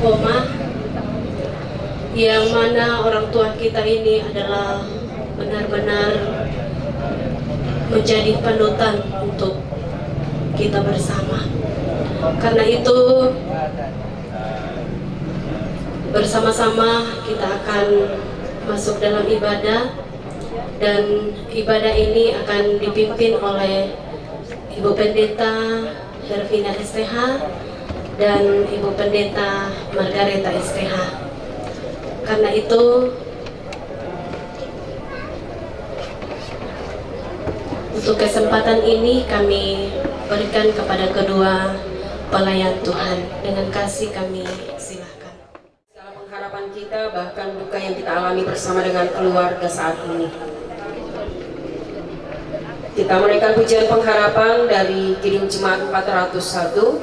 Oma, yang mana orang tua kita ini adalah benar-benar menjadi panutan untuk kita bersama. Karena itu bersama-sama kita akan masuk dalam ibadah, dan ibadah ini akan dipimpin oleh Ibu Pendeta Hervina STH dan Ibu Pendeta Margareta STH. Karena itu, untuk kesempatan ini kami berikan kepada kedua pelayan Tuhan. Dengan kasih kami silakan. Segala pengharapan kita, bahkan duka yang kita alami bersama dengan keluarga saat ini, kita menaikkan pujian pengharapan dari Kidung Jemaat 401.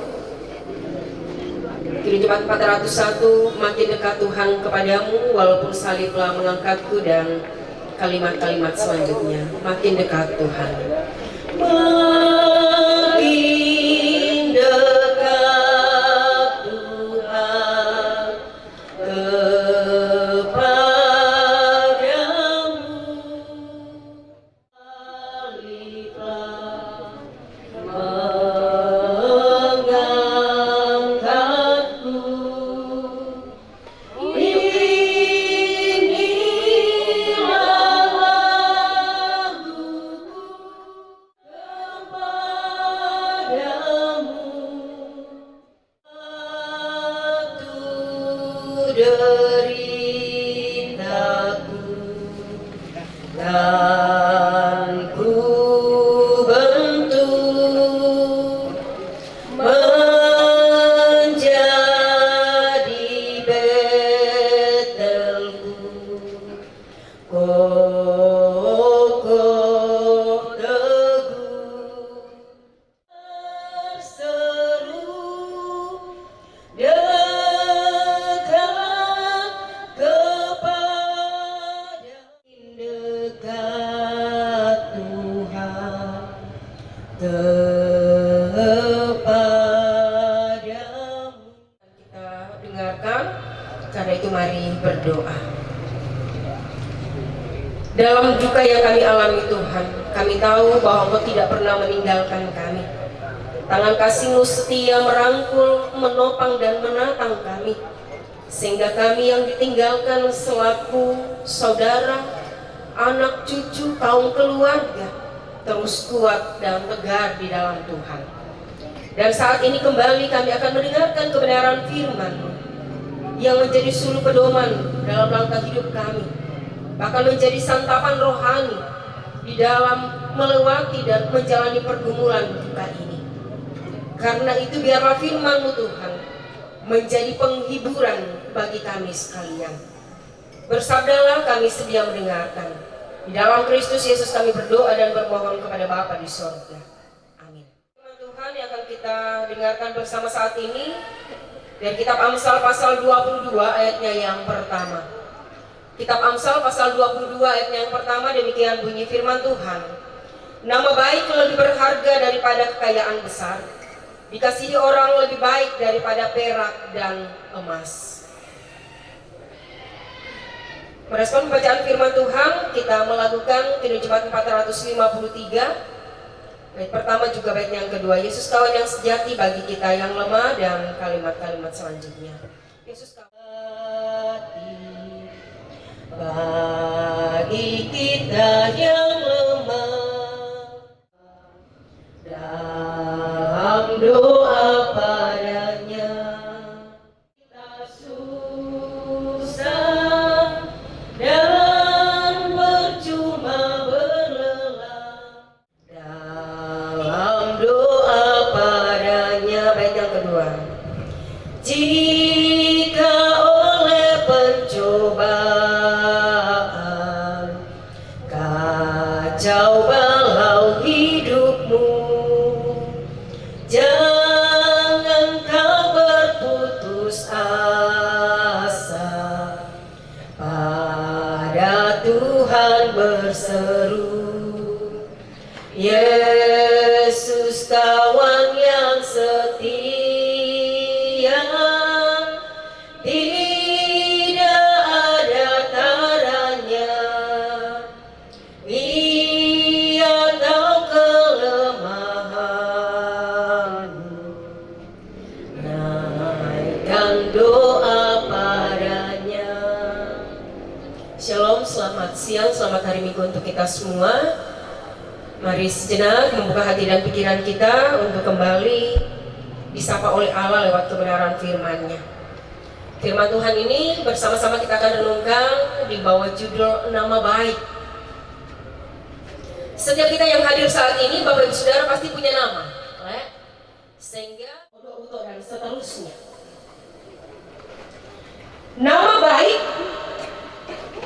Kidung Jemaat 401, makin dekat Tuhan kepadamu, walaupun saliblah mengangkatku, dan kalimat-kalimat selanjutnya, makin dekat Tuhan. Makin dekat Tuhan kepadamu, mengangkatku. Inilah lagu dan ku bentuk menjadi Betelku, kokoh teguh, berseru dekat kepada dekat Tuhan kepadamu. Kita dengarkan, karena itu mari berdoa. Dalam duka yang kami alami Tuhan, kami tahu bahwa Engkau tidak pernah meninggalkan kami. Tangan kasih-Mu setia merangkul, menopang dan menatang kami, sehingga kami yang ditinggalkan selaku saudara, anak cucu, kaum keluarga terus kuat dan tegar di dalam Tuhan. Dan saat ini kembali kami akan mendengarkan kebenaran firman-Mu yang menjadi suluh pedoman dalam langkah hidup kami, bahkan menjadi santapan rohani di dalam melewati dan menjalani pergumulan duka ini. Karena itu biarlah firman-Mu Tuhan menjadi penghiburan bagi kami sekalian. Bersabdalah, kami sedia mendengarkan. Di dalam Kristus Yesus kami berdoa dan bermohon kepada Bapa di sorga. Amin. Firman Tuhan yang akan kita dengarkan bersama saat ini dari kitab Amsal pasal 22 ayatnya yang pertama. Kitab Amsal pasal 22 ayatnya yang pertama, demikian bunyi firman Tuhan. Nama baik lebih berharga daripada kekayaan besar, dikasihi orang lebih baik daripada perak dan emas. Merespon bacaan firman Tuhan, kita melakukan Kidung Jemaat 453 bait pertama juga bait yang kedua. Yesus kawan yang sejati bagi kita yang lemah, dan kalimat-kalimat selanjutnya. Yesus kawan bagi kita yang lemah, dalam doa padanya kita susah dan percuma berlelah, dalam doa padanya. Bait yang kedua. Jika oleh pencobaan kacau balau hidupmu, jangan kau berputus asa, pada Tuhan berseru. Yesus kawan yang setia, tidak ada taranya. Ia tahu kelemahanmu, naikkan doa padanya. Shalom, selamat siang, selamat hari Minggu untuk kita semua. Mari sejenak membuka hati dan pikiran kita untuk kembali disapa oleh Allah lewat kebenaran firman-Nya. Firman Tuhan ini bersama-sama kita akan renungkan di bawah judul Nama Baik. Setiap kita yang hadir saat ini, Bapak Ibu Saudara pasti punya nama, sehingga utuh dan seterusnya. Nama baik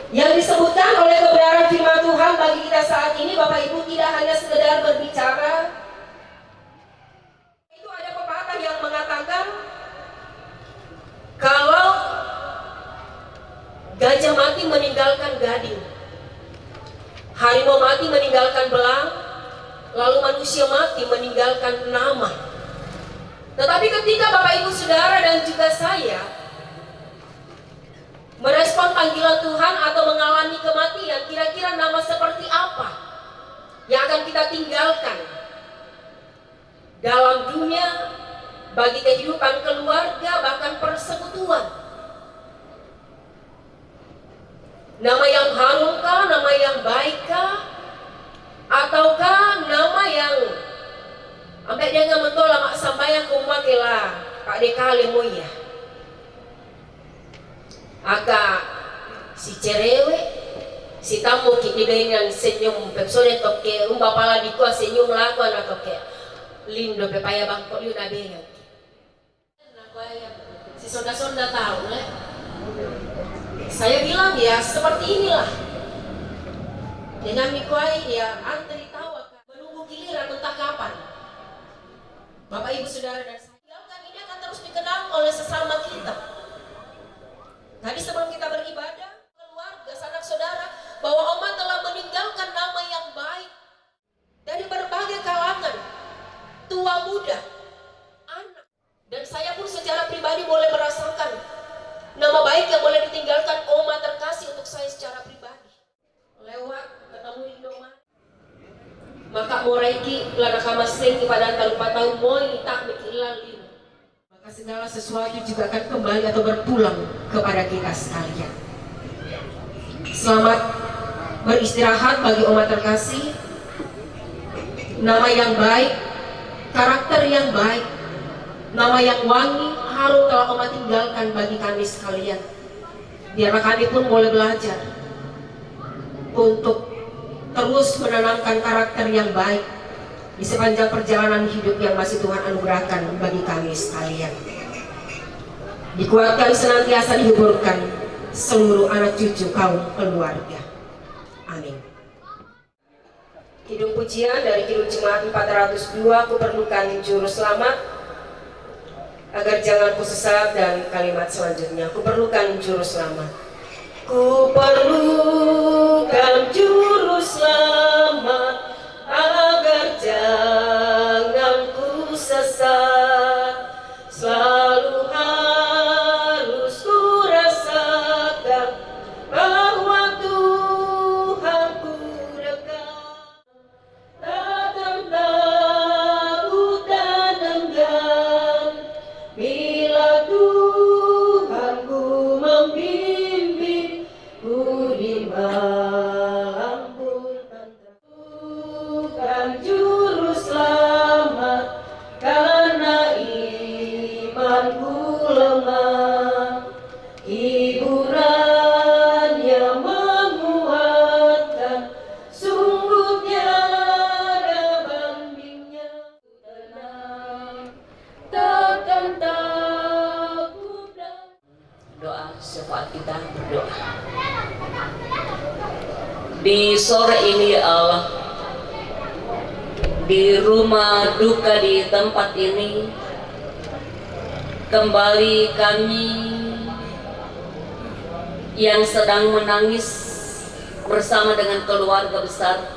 yang disebutkan oleh kebenaran firman Tuhan bagi kita saat ini, Bapak Ibu, tidak hanya sekedar berbicara. Itu ada pepatah yang mengatakan kalau gajah mati meninggalkan gading, harimau mati meninggalkan belang, lalu manusia mati meninggalkan nama. Tetapi ketika Bapak Ibu Saudara dan juga saya merespon panggilan Tuhan atau mengalami kematian, kira-kira nama seperti apa yang akan kita tinggalkan dalam dunia, bagi kehidupan keluarga, bahkan persekutuan? Nama yang harumkah, nama yang baikkah, ataukah nama yang sampai dia nggak mentolak sampai yang kumakelah Pak Dekale moya agak si cerewek, si tamu kini dengan senyum pepsone toke pala di kuah senyum lakuan atau ke lindo pepaya bangkok liu nabengan si sonda-sonda tahu lah. Saya bilang ya seperti inilah dengan mikuai ya antri tawa menunggu giliran entah kapan. Bapak Ibu Saudara dan saya ini akan terus dikenal oleh sesama kita. Tadi sebelum kita beribadah, keluarga, sanak saudara, bahwa Oma telah meninggalkan nama yang baik dari berbagai kalangan, tua muda, anak. Dan saya pun secara pribadi boleh merasakan nama baik yang boleh ditinggalkan Oma terkasih untuk saya secara pribadi. Lewat ketemu Indomaret. Maka moraiki lana kamaseng pada lupa tahu moi tak mikilan. Maka segala sesuatu juga akan kembali atau berpulang kepada kita sekalian. Selamat beristirahat bagi Oma terkasih. Nama yang baik, karakter yang baik, nama yang wangi, harum telah Oma tinggalkan bagi kami sekalian. Biarlah kami pun boleh belajar untuk terus menanamkan karakter yang baik di sepanjang perjalanan hidup yang masih Tuhan anugerahkan bagi kami sekalian. Dikuatkan senantiasa dihiburkan seluruh anak cucu kaum keluarga. Amin. Kidung pujian dari Kidung Jemaat 402, ku perlukan juru selamat agar jangan ku sesat, dan kalimat selanjutnya, ku perlukan juru selamat. Ku perlukan juru selamat agar jangan ku sesat, selalu harus ku rasakan bahwa Tuhan ku dekat, takkan takut dan enggan bila Tuhan ku membimbing ku di malam pun bukan juru selamat karena imanku lemah, hiburan yang menguatkan sungguh tiada bandingnya. Tenang, takkan takut. Doa syafaat kita berdoa. Di sore ini ya Allah, di rumah duka di tempat ini, kembali kami yang sedang menangis bersama dengan keluarga besar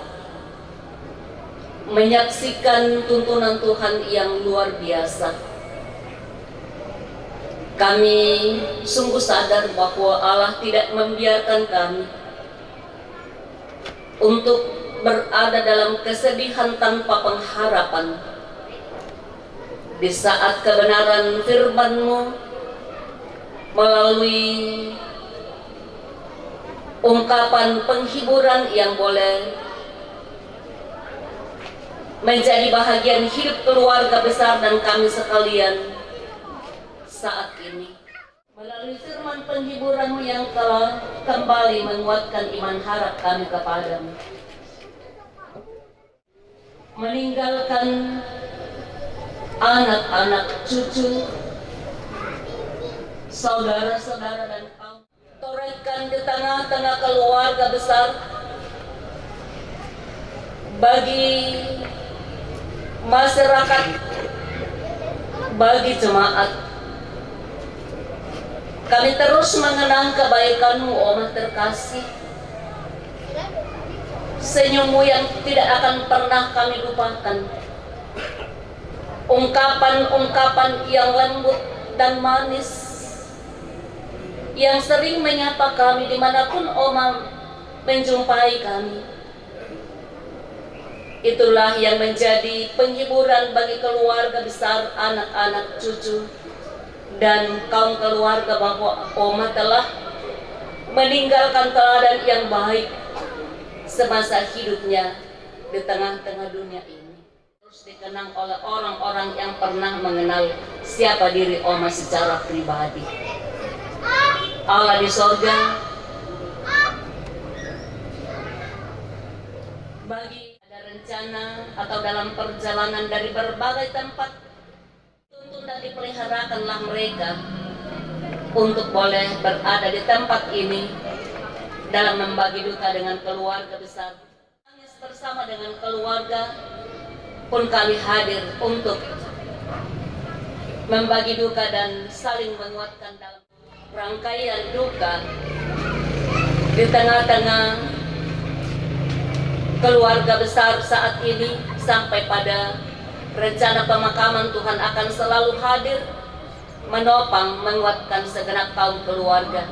menyaksikan tuntunan Tuhan yang luar biasa. Kami sungguh sadar bahwa Allah tidak membiarkan kami untuk berada dalam kesedihan tanpa pengharapan. Di saat kebenaran firman-Mu melalui ungkapan penghiburan yang boleh menjadi bahagian hidup keluarga besar dan kami sekalian saat ini. Melalui firman penghiburan-Mu yang telah kembali menguatkan iman harap kami kepadamu, meninggalkan anak-anak, cucu, saudara-saudara dan kaum, torehkan di tengah-tengah keluarga besar bagi masyarakat, bagi jemaat. Kami terus mengenang kebaikan-Mu, Oma terkasih. Senyum-Mu yang tidak akan pernah kami lupakan. Ungkapan-ungkapan yang lembut dan manis yang sering menyapa kami dimanapun Oma menjumpai kami. Itulah yang menjadi penghiburan bagi keluarga besar, anak-anak, cucu, dan kaum keluarga bahwa Oma telah meninggalkan teladan yang baik semasa hidupnya di tengah-tengah dunia ini. Terus dikenang oleh orang-orang yang pernah mengenal siapa diri Oma secara pribadi. Allah di sorga Bagi ada rencana atau dalam perjalanan dari berbagai tempat, tuntun dan dipeliharakanlah mereka untuk boleh berada di tempat ini dalam membagi duka dengan keluarga besar. Tangis bersama dengan keluarga pun kami hadir untuk membagi duka dan saling menguatkan dalam rangkaian duka di tengah-tengah keluarga besar saat ini. Sampai pada rencana pemakaman, Tuhan akan selalu hadir menopang menguatkan segenap kaum keluarga.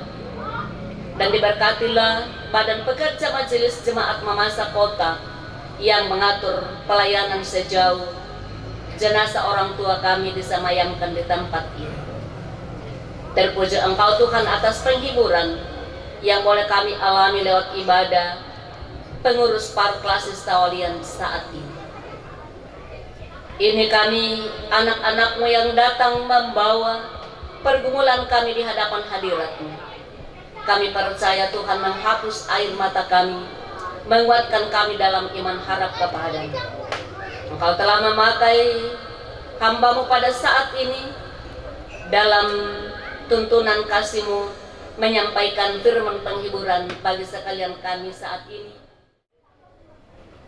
Dan diberkatilah badan pekerja Majelis Jemaat Mamasa Kota yang mengatur pelayanan sejauh jenazah orang tua kami disemayamkan di tempat ini. Terpuji Engkau Tuhan atas penghiburan yang boleh kami alami lewat ibadah pengurus Parklasis Tawalian saat ini. Ini kami anak-anakmu yang datang membawa pergumulan kami di hadapan hadirat-Mu. Kami percaya Tuhan menghapus air mata kami, menguatkan kami dalam iman harap kepada-Mu. Engkau telah memakai hamba-Mu pada saat ini dalam tuntunan kasih-Mu menyampaikan firman penghiburan bagi sekalian kami saat ini.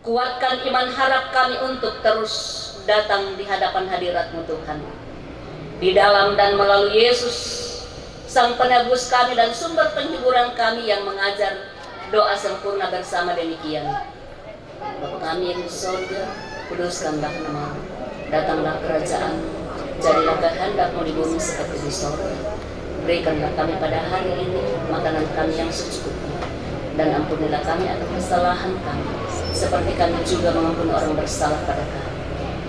Kuatkan iman harap kami untuk terus datang di hadapan hadirat-Mu Tuhan. Di dalam dan melalui Yesus, Sang Penebus kami dan sumber penghiburan kami yang mengajar doa sempurna bersama demikian. Bapa kami yang di surga, kuduskanlah nama-Mu, datanglah kerajaan, jadilah kehendak-Mu di bumi seperti di surga. Berikanlah kami pada hari ini makanan kami yang secukupnya, dan ampunilah kami atas kesalahan kami, seperti kami juga mengampuni orang bersalah pada kami.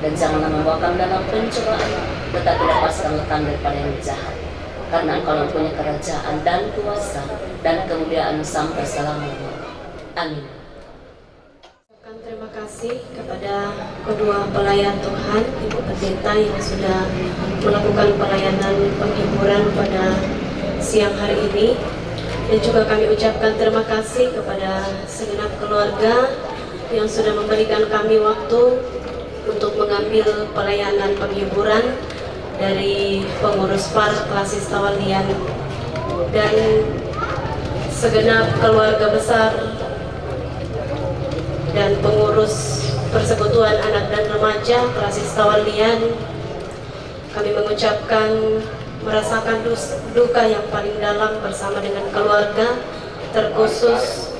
Dan janganlah membawa kami dalam pencobaan, tetapi lepaskanlah kami daripada yang jahat. Karena Engkau mempunyai kerajaan dan kuasa dan kemuliaan sampai selama-lamanya. Amin. Terima kasih kepada kedua pelayan Tuhan, Ibu Pendeta yang sudah melakukan pelayanan penghiburan pada siang hari ini. Dan juga kami ucapkan terima kasih kepada segenap keluarga yang sudah memberikan kami waktu untuk mengambil pelayanan penghiburan dari pengurus Parklasis Tawalian dan segenap keluarga besar dan pengurus Persekutuan Anak dan Remaja Klasis Tawalian. Kami mengucapkan merasakan duka yang paling dalam bersama dengan keluarga, terkhusus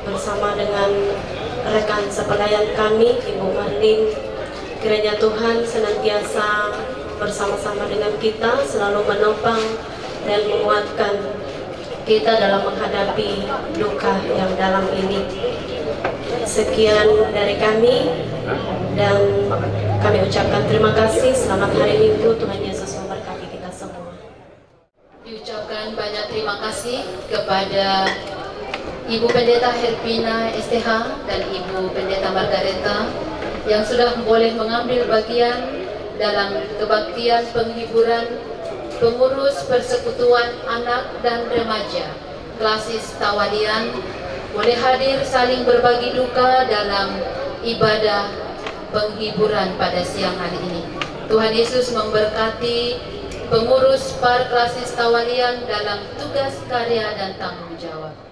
bersama dengan rekan sepelayan kami, Ibu Marlin. Kiranya Tuhan senantiasa bersama-sama dengan kita, selalu menopang dan menguatkan kita dalam menghadapi duka yang dalam ini. Sekian dari kami dan kami ucapkan terima kasih. Selamat hari Minggu, Tuhan Yesus memberkati kita semua. Diucapkan banyak terima kasih kepada Ibu Pendeta Herpina STH dan Ibu Pendeta Margareta yang sudah boleh mengambil bagian dalam kebaktian penghiburan pengurus Persekutuan Anak dan Remaja Klasis Tawalian, boleh hadir saling berbagi duka dalam ibadah penghiburan pada siang hari ini. Tuhan Yesus memberkati pengurus Parklasis Tawalian dalam tugas karya dan tanggung jawab.